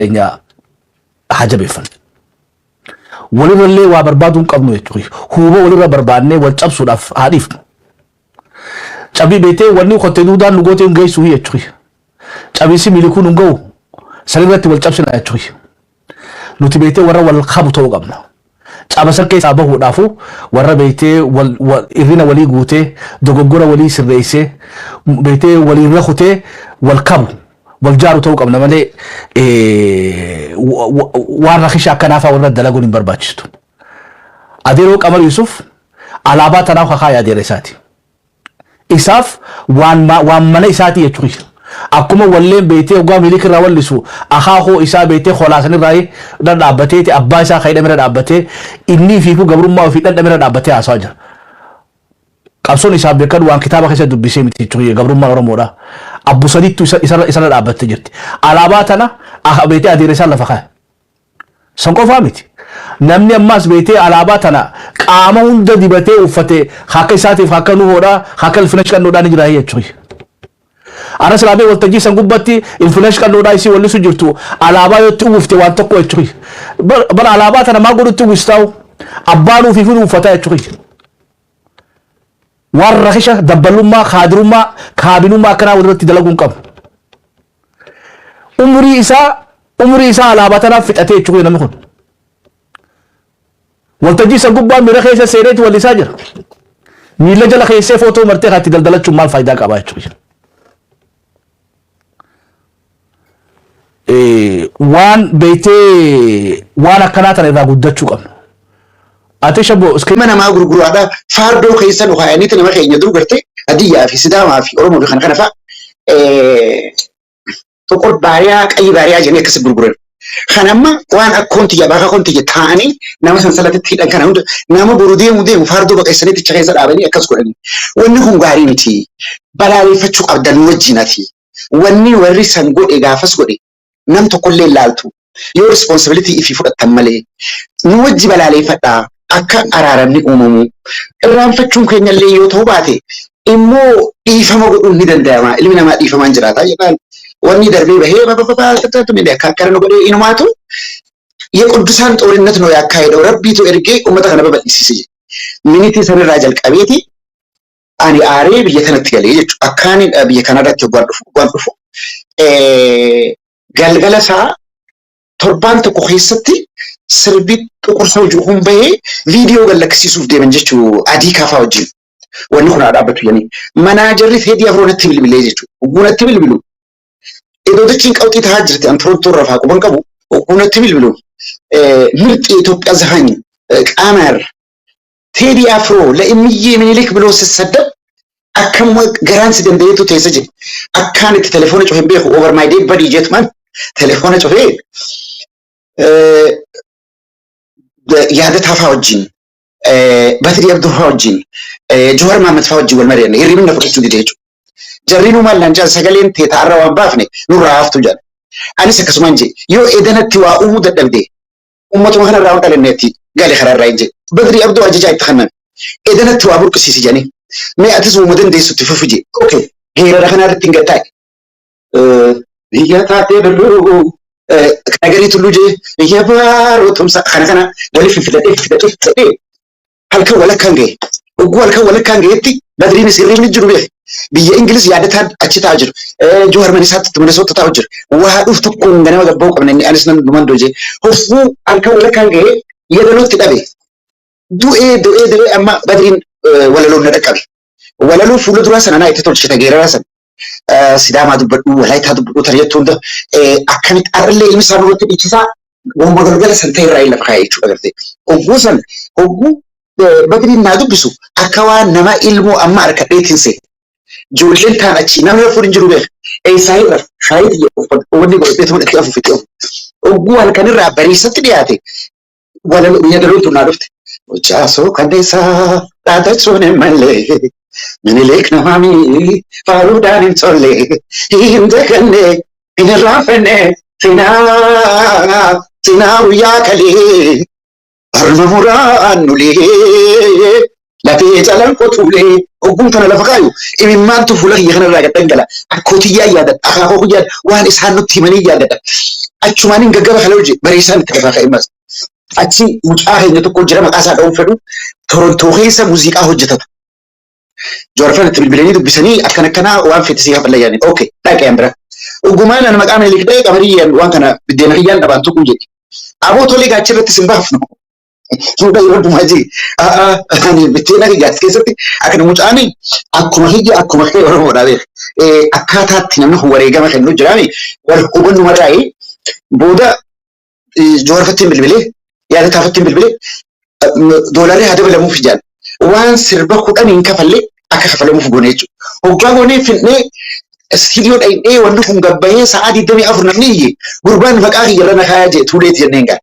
إنيا حاجة بيفن ولي اللي وبربادون قبنو يتوي هو ولي بربادني والجب صدف عارف جابي بيته ولي خطينو دان نقطة نجاي سوي يتوي جابي سي ملكون نجو سليمة والجب سنا يتوي نوتي بيته ورا والخاب تو قبنا جاب سركي سابه ودافو ورا بيته إرنا ولي قوته دعوجورا ولي سريسه بيته ولي رخوته والكابو والجارو تو قبنا مالي وارخيشا كنافا ورا دلقون برباچتو أديرو كمال يوسف على بات أنا خايا أدير ساتي إساف وان من إساتي يتوي أكما ولين بيتي وقام يليك راول لسو أخاهو إسا بيتي خلاصني راي دان أبتي تي أبا إسا خيدا مرد أبتي إني فيكو قبرم ما وفي دان مرد أبتي أساجر قبصون إسا بيكر وان كتابة خيسا دبسي متي توي قبرم ما ورمورا أبو صديق تو إسا رد أبتي جرت على بات أنا أخا بيتي أدير إسا لفخاه سنكو فامتي namni ammas beete alaabaa tana qaama hunda dibatee uffate haka isaatiif haka nu hoodha haka ilfinash qannoodhaan jira jechuudha. Ana salaamee waltajjii san gubbatti ilfinash qannoodhaa isii wallisu jirtu alaabaa yotti uwwifte waan tokko jechuudha. Bara alaabaa tana maa godhutti uwwistaa'u abbaan ufiif uffata jechuudha. Waan rakisha dabbalummaa kaadirummaa kaabinummaa akkanaa walirratti dalaguun qabu. Umurii isaa alaabaa tanaaf fixatee jechuudha namni kun. والتجي سقوبا ميرا خيسة سيرت واللي ساجر ميلا جلا خيسة فوتو مرتي خاتي دلدلت شو مال فايدة كاباي شوي وان بيتي وانا كناتنا إذا قدت شو كم أتشبه اسكيمنا ما أقول هذا فاردو خيسة نخايني تنما خيني درو قرتي أدية في سدامة في أورمو بخان خنفا تقول بارياك أي باريا جنيه كسب برجرين خنما وان أكونتي جابها كونتي جتاني نما سنسلات تيجي كان هند نما برودي مودي وفاردو بقى سنة تيجي زر أبني أكاس كورني وانهم قارين تي بلالي فتشو أبدا نوجيناتي واني وري سنقول إجافس قولي نم تقول لي لالتو your responsibility if you فوت التملي نوجي بلالي فتا أكا أرارني أمومو الرام فتشون كينيا اللي يوتوباتي إمو إيفما قولون ندن داما اللي منما إيفما انجراتا يقال واني دربي بهي بابا تتاتو ميديا كاكارنو قولي إنواتو يقدسان تورنت نو يكايدو ربي تو إرجي أمتا خنا ببا إسيسي منيتي سنة راجل كابيتي أني آري بيكنا تيالي أكاني بيكنا راتيو قوانفو galgala torban tokko keessatti sirbi qorsoo juhum bahe video galaksisuuf deeman jechuu adii kaafaa wajjin wanni kun dhaabatu yani manaajarri fedii afroonatti bilbilee jechuu ugunatti bilbilu edoodachiin qawxii tahaa jirti an toronto rafaa quban qabu ugunatti bilbilu mirxi Itoophiyaa zahaኝ qaamar ቴዲ አፍሮ ለእምዬ ምኒልክ ብሎ ሲሰደብ አከም ገራንስ ደንበይቱ ተይሰጅ አካንት ቴሌፎን ጮህ ቤሁ ኦቨር ማይ ዴድ ባዲ ጀትማን ቴሌፎን ጮህ ያደ ታፋውጂን በትሪ አብዱ ፋውጂን ጆር ማመት ፋውጂ ወልመሪያ ይሪም ነፈቀቹ ዲዴቹ ጀሪኑ ማላንጃ ሰገሌን ተታራው አባፍኔ ኑራ አፍቱ ጃል አኒስ ከስማንጂ ዮ ኤደነቲ ዋኡ ደደብዴ ኡመቱ ማህና ራውን ቀለነቲ قال خرر راينج بدري أبدو أرجع يتخنن إذا نتوا أبورك سيسي جاني ما أتسمو مدن ديسو تفوفجي أوكي غير رخنا رتينجتاي هي تاتي برو كأجري تلوجي هي بارو تمسك خنا ولي في فتاة هل كان ولا كان جاي وقول كان ولا كان جاي بدري نسيرين من الجنوبية بيجي إنجليز يعدتها أشي تاجر جوهر من سات من صوت تاجر وهذا تكون جنوا جبوك من إني أنا سنن دومان دوجي هو هل كان ولا كان جاي يدلو تدابي دو أما بدرين ولا لون ندكابي ولا لون فلو دراسة أنا يتطور شيء تغير راسا سيدام هذا بدو ولا يتهدو تريتون ده أكنت أرلي إنسان وقت بيجيسا وما قلقل سنتين رأي لفقاية شو أقدر وفوسن هو بدرين نادو بسو أكوا نما إلمو أما أركبيتين سي جولين تانا شيء نما يفورين جروبه أي ساير شايد يوفد ودي قلبيتهم أكيافو فيتهم وهو هالكان الرابريسة تدياتي ولا يدلو تنادفت وجاسو كديسا تاتشون ملي من ليك نهامي فارو دانين تولي هندكني إن الرافني سنا ويا كلي أرموران نولي لا تيجالن قطولي وقوم كنا لفقايو إمي ما أنتو فلان يخنا راجع تنجلا كوتيا يادت أخاكو ياد وان إسحان نتيمني يادت achumaan gaggaba kalooje bariisaan itti gafaa ka'e mas achi mucaa keenya tokko jira maqaa isaa dha'uun fedhu Torontoo keessa muuziqaa hojjetata. Joorfan itti bilbilanii dubbisanii akkanaa waan fettisii hafa layyaan okay dhaqeen bira. Ugumaan ana maqaa meelik ta'e qamariyyaan waan kana biddeena kiyyaan dhabaan tokko jedhe. Aboo tolee gaachirratti sin baafnu. Suuqa yeroo dhumaa jee ani biddeena kiyyaatti keessatti akkana mucaani akkuma hiyya akkuma kee Oromoodhaa beek. Akkaataatti namni wareegama kennu jiraami wal hubannu marraa'ee booda joorfattiin bilbilee yaada taafattiin bilbilee doolarii haa dabalamuuf ijaan waan sirba 10 kafallee akka kafalamuuf goone jechuudha. Hoggaa goonee finnee istiidiyoo dhayinee wanti kun gabbahee sa'aa 24 namni iyye gurbaan maqaa kiyyarra na kaayaa jee tuuleeti jenneen ga'a.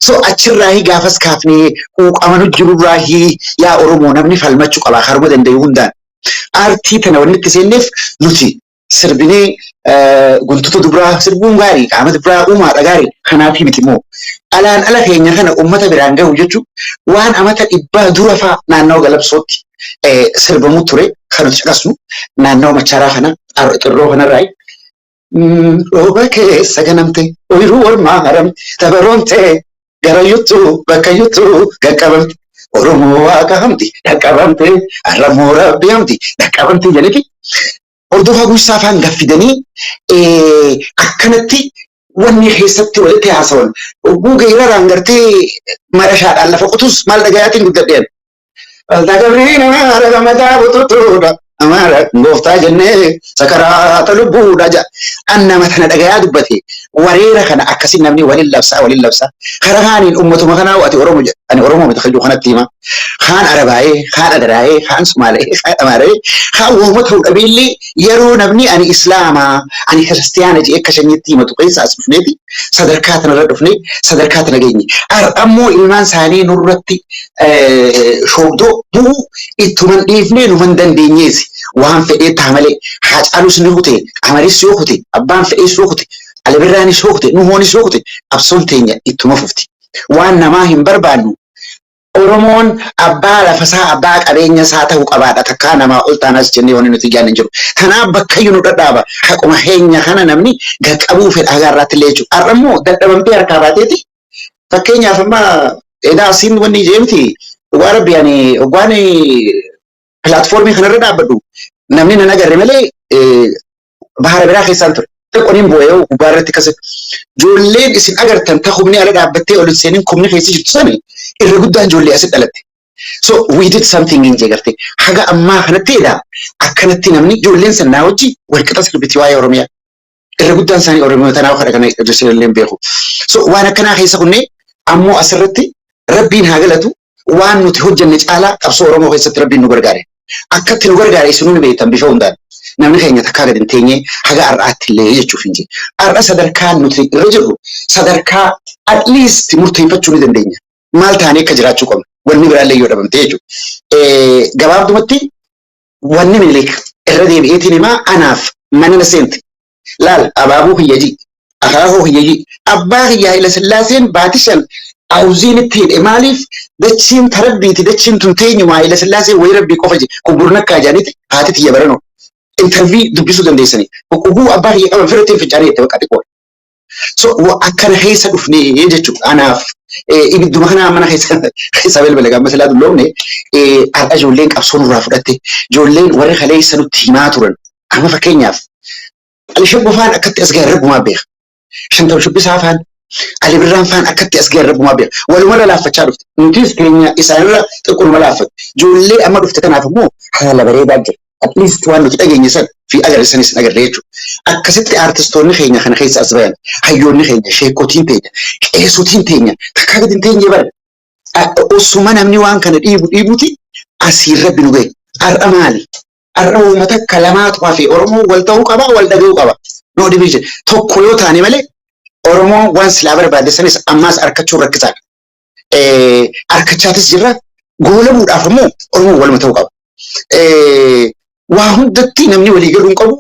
So achirraahi gaafas kaafnee quuqamanu jirurraahi yaa Oromoo namni falmachuu qabaa haruma danda'u hundaan. Aartii tana wanni itti seenneef nuti sirbinee guntutu dubraa sirbuun gaarii qaama dubraa uumaadha gaarii kanaafi miti immoo alaan ala keenya kana uummata biraan gahu jechuun waan amata 100 dura faa naannoo galabsootti sirbamu ture kan nuti caqasnu naannoo macharaa kana xirroo kanarraa rooba keessa ganamte ooyiruu ormaa haramte tabaroomte garayyuttuu bakkayyuttuu qaqqabamte Oromoo waaqa hamti dhaqqabamte Oromoo rabbi hamti dhaqqabamte jedhanii hordofaa guyyaa afaan gaffidanii akkanatti wanni keessatti walitti haasawan guuga irraan gartee marashaadhaan lafa qotus maal dhagayaatiin guddadheen. Dagabriina ragamataa bututuudha amaara gooftaa jennee sakaraata lubbuudha jedha. Annama tana dhagayaa dubbate wareera kana akkasiin namni waliin labsaa karaa kaaniin uummatuma kanaa ati Oromoo jedha. Ani Oromoo miti kayyuu kanatti hima. Kaan Arabaayee, kaan Adaraayee, kaan Sumaalee, kaan Amaaree, kaan Oromoo ta'uu dhabeellee yeroo namni ani Islaamaa, ani Kiristiyaana jedhee akka shaniitti himatu keessa as dhufneeti sadarkaa tanarra dhufnee sadarkaa tana geenye. Ammoo ilmaan isaanii nurratti shoobdoo bu'uu ittuman dhiifnee numan dandeenyeesi. Waan fedhee ta'a malee Haacaaluus ni hute, Amaris yoo hute, abbaan fedhees yoo hute, Alibirraanis yoo hute, Nuhoonis yoo hute absoon teenya ittuma fufti. Waan namaa hin barbaannu Oromoon abbaa lafasaa abbaa qabeenya isaa ta'uu qabaadha takkaa namaa ol taanas jennee wanni nuti jaallan jiru. Kanaaf bakkayyuu nu dhadhaaba haquma keenya kana namni gaqqabuu fedha agarraatti illee jechuudha. Har'ammoo dadhabamtee harkaa baateeti fakkeenyaaf amma edaa asiin wanni jeemti dhugaa rabbi ani waan pilaatfoormii kanarra dhaabbadhu namni nan agarre malee bahara biraa keessaan ture. Qoniin boo'ee gubbaa irratti akkasii ijoolleen isin agartan ta humni ala dhaabbattee ol seeniin kumni keessa jirtu sani irra guddaan ijoollee asitti dhalatte. So we did something in jeegarte haga ammaa kanatti edha akkanatti namni ijoolleen sannaa wajji walqixa sirbiti waa'ee Oromiyaa. Irra guddaan isaanii Oromoo tanaaf kana kana ijoolleen beeku. So waan akkanaa keessa kunnee ammoo asirratti rabbiin haa galatu waan nuti hojjenne caalaa qabsoo Oromoo keessatti rabbiin nu gargaare. Akkatti nu gargaare isin nu beektan bifa hundaan. Namni keenya takkaa gadi hin teenye haga har'aatti illee jechuuf hin jiru. Har'a sadarkaa nuti irra jirru sadarkaa at least murteeffachuu ni dandeenya. Maal taanee akka jiraachuu qabna. Wanni biraallee yoo dhabamte jechuudha. Gabaabdumatti wanni Minilik irra deebi'eetiin himaa anaaf mana na seente. Laal abaabuu hiyyaji, akaakuu hiyyaji, abbaa hiyyaa Haayile Sillaaseen baatishan awuziin itti hidhe maaliif dachiin tarabbiiti dachiin tun teenyuma Haayile Sillaaseen wayii rabbii qofa je kumburna akka ajaaniiti haati tiyya baranoo. Interview dubbisu dandeessanii oguu abbaa kiyya qaban firattiin fincaanii itti baqqate qofa. So akkana keessa dhufnee jechuudha anaaf ibidduma kanaa mana keessa balbala gaafa silaa dulloomne har'a ijoolleen qabsoo nurraa fudhatte ijoolleen warri kaleessa nutti himaa turan amma fakkeenyaaf Alishabbo faan akkatti as gaarra bumaa beeka. Shantam shubbisaa faan Alibirraan faan akkatti as gaarra bumaa beeka. Walumarra laaffachaa dhufte nutis keenya isaanirra xiqqoodhuma laaffatu. Ijoollee amma dhufte kanaaf immoo haala bareedaa jira. At least waan nuti dhageenye san fi agarsiisanis agarree jechuudha. Akkasitti aartistoonni keenya kana keessa as bayan hayyoonni keenya sheekotiin teenya qeesotiin teenya takkaa gadi hin teenye bara. Osuma namni waan kana dhiibuuti asiin rabbi nu gahe. Har'a maali? Har'a uummata kalamaa tu'aa fi Oromoo wal ta'uu qaba wal dhaga'uu qaba. No division tokko yoo taane malee Oromoo waan silaa barbaade sanis ammaas harkachuu rakkisaadha. Harkachaatis jirra goolabuudhaaf immoo Oromoo waluma ta'uu qaba. Waa hundatti namni walii galuu hin qabu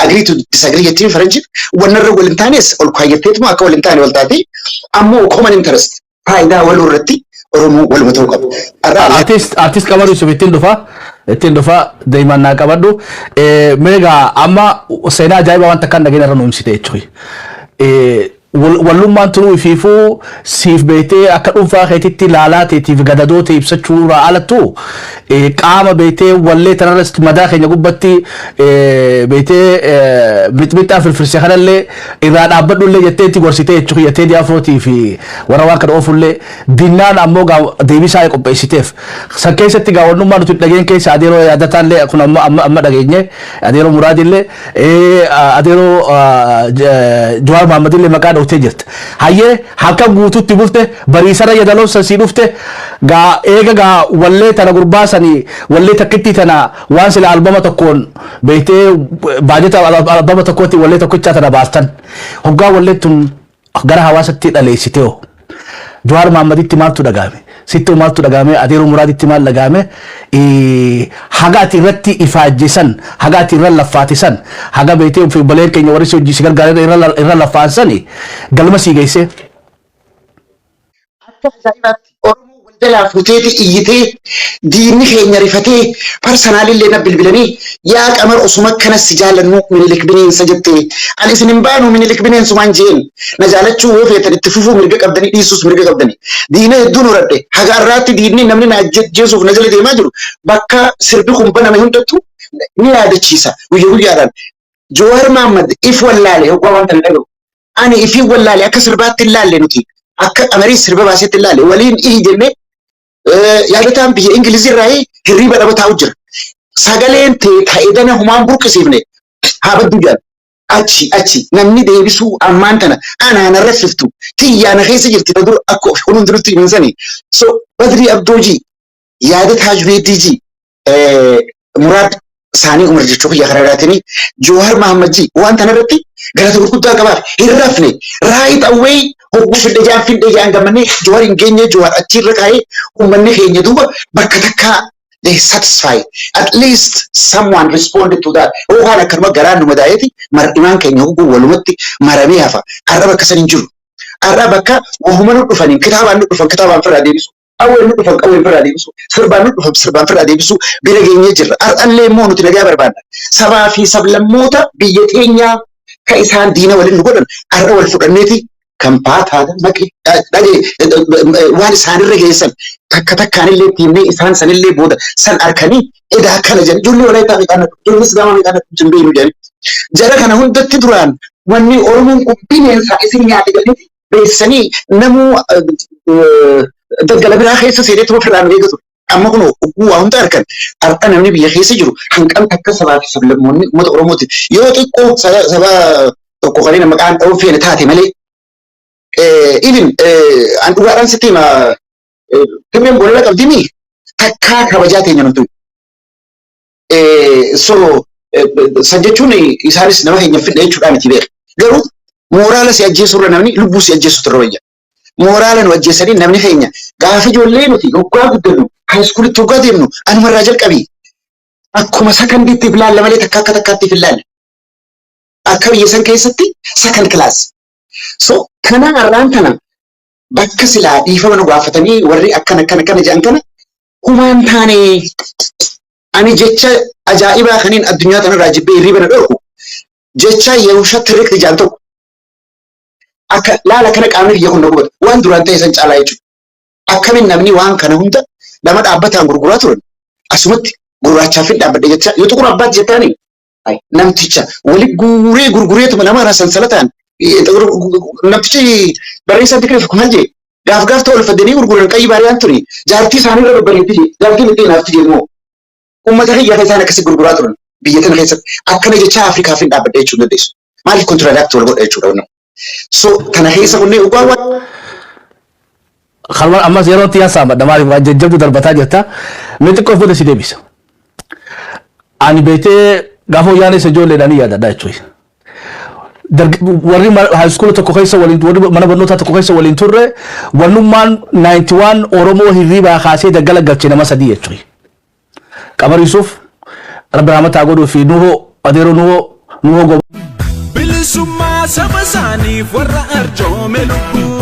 agree to disagree jettiin faranjiin wanarra wal hin taanes ol kaayyateetuma akka wal hin taane wal taatee ammoo common interest faayidaa waluu irratti Oromoo waluma ta'uu qabu. Artist Qamarii Yusuf ittiin dhufaa deemaan naa qabadhu. Meegaa amma seenaa ajaa'ibaa wanta kan dhageenya irra nu himsite jechuudha. wallummaan turuu fiifuu siif beetee akka dhuunfaa keetitti laalaatiif gadadoote ibsachuu irraa alattu qaama beetee wallee tanarras madaa keenya gubbatti beetee mixmixaa firfirsee kanallee irraa dhaabbadhullee jetteetti gorsitee jechuu kiyyatee diyaafootii fi warra waan kana oofullee dinnaan ammoo deebisaa qopheessiteef san keessatti gaawwannummaa nuti dhageen keessa adeeroo yaadataallee kun amma dhageenye adeeroo muraadillee adeeroo Jawaar Mahammadillee maqaa dhawtee jirti. Hayyee halkan guutuutti bufte bariisara yadaloo sansii dhufte eega wallee tana gurbaasanii wallee takkitti tana waan sila albama tokkoon beektee baajeta albama tokkootti wallee tokkichaa tana baastan hoggaa wallee tun gara hawaasatti dhaleessitee Jawaar Mahammaditti maaltu dhagahame sitti maaltu dhagahame adeeroo muraaditti maal dhagahame haga ati irratti ifaajjisan haga ati irra laffaatisan haga beetee fi baleen keenya warri hojii si gargaara irra laffaasani galma sii geesse akka ajaa'ibaatti Oromoo waldalaa fuuteeti iyyitee diinni keenya rifatee parsanaalillee na bilbilanii yaa qamar osuma akkanas si jaalannu minilik bineensa jettee ani isin hin baanu minilik bineensumaan jeen na jaalachuu yoo feetan itti fufuu mirga qabdanii dhiisuus mirga qabdanii diina hedduun horadhe haga irraatti diinni namni na ajjeesuuf na jala deemaa jiru bakka sirbi kun baname hundattuu ni yaadachiisa guyyaa guyyaadhaan Jawaar Mahammad if wallaale hoggaa waan kana dhagahu ani ifii wallaale akka sirbaatti ilaalle nuti akka qamarii sirba baasetti ilaalle waliin ihi jennee yaadataan biyya Ingilizii irraa hirriba dhaba taa'u jira. Sagaleen ta'ee dana humaan burqisiifne haa baddu jaan achi namni deebisuu ammaan tana anaan rafiftu xiyyaana keessa jirti dur akka hundi durutti hinsani. So Badrii Abdoojii yaada Taajbeediijii Muraad Saanii Umar jechuu kiyya karaadhaatini Jawaar Mahammadjii waan tana irratti galata gurguddaa qabaaf hin rafne right away hogguu fidde jaan gammannee Jawaar hin geenye Jawaar achirra kaa'ee uummanni keenya duuba bakka takkaa they satisfied at least someone responded to that waan akkanuma garaan numa daayeti mar'imaan keenya hogguu walumatti maramee hafa arraba akkasan hin jiru arraba bakka wahuma nu dhufaniin kitaabaan nu dhufan kitaabaan firraa deebisu awween nu dhufan qawween firraa deebisu sirbaan nu dhufan sirbaan firraa deebisu bira geenyee jirra ar'allee immoo nuti nagaa barbaadna sabaa fi sablammoota biyya teenyaa ka isaan diina waliin nu godhan arra wal fudhanneeti kan baataadha maqee waan isaanirra geessan takkaanillee tiimnee isaan sanillee booda san arkanii edaa akkana jedhan ijoollee walaayitaa meeqaan ijoollee islaamaa meeqaan hin beeknu jedhan jara kana hundatti duraan wanni Oromoon bineensaa isin nyaate jedhanii beeksisanii namuu daggala biraa keessa seenee tuma firraan beekatu amma kun waa hunda arkan har'a namni biyya keessa jiru hanqan takka sabaa fi sablammoonni uummata Oromooti yoo xiqqoo saba tokko kan nama maqaan dha'uun feene taate malee even an dhugaadhaan sitti hima Timmeen boolla qabdimi takkaa kabajaa teenya nuti. So san jechuun isaanis nama keenya fidha jechuudha miti beeku. Garuu mooraala si ajjeesurra namni lubbuu si ajjeesu turre wayya. Mooraala nu ajjeesanii namni keenya gaafa ijoollee nuti waggaa guddannu haayiskuulitti waggaa deemnu anumarraa jalqabii akkuma sakandiitti ilaalla malee takka akka takkaatti ilaalla. Akka biyya san keessatti second class. So kana arraan kana bakka silaa dhiifama nu gaafatanii warri akkana jedhan kana humaan taane ani jecha ajaa'ibaa kaniin addunyaa tanarraa jibbee hirriba na dhorku jecha yeusha tirriqti jaan tokko akka laala kana qaamni biyya kun dhagubata waan duraan ta'e san caalaa jechuudha. Akkamiin namni waan kana hunda nama dhaabbataan gurguraa turan asumatti gurraachaaf hin dhaabbadhe jecha yoo tuqur abbaatti jettaanii namticha wali gurgureetuma nama sansalataan namtichi barreessaa dikireef kumal jee gaaf ta'u ulfadanii gurguran qayyii baariyaan turi jaartii isaanii irra bareetti jaartii miti naafti jedhamu ummata kiyyaa isaan akkasii gurguraa turan biyya tana keessatti akkana jecha Afrikaaf hin dhaabbadhe jechuu dandeessu maaliif kontiradaakti wal godha jechuudha wannan so kana keessa kunneen ugaawwan khalwan ammas yeroo tiyaasaa madda maaliif waan jajjabdu darbataa jirta mee xiqqoof booda si deebisa ani beetee gaafa yaane isa ijoolleedhaan yaadadha jechuudha. warri high school tokko keessa waliin warri mana barnootaa tokko keessa waliin turre wannummaan 91 Oromoo hirriibaa kaasee daggala galchee nama sadii jechuudha. Qamar Yusuf Rabbi rahmataa godhuu fi Nuhoo Adeeroo Nuhoo bilisummaa saba isaaniif warra arjoome lubbuu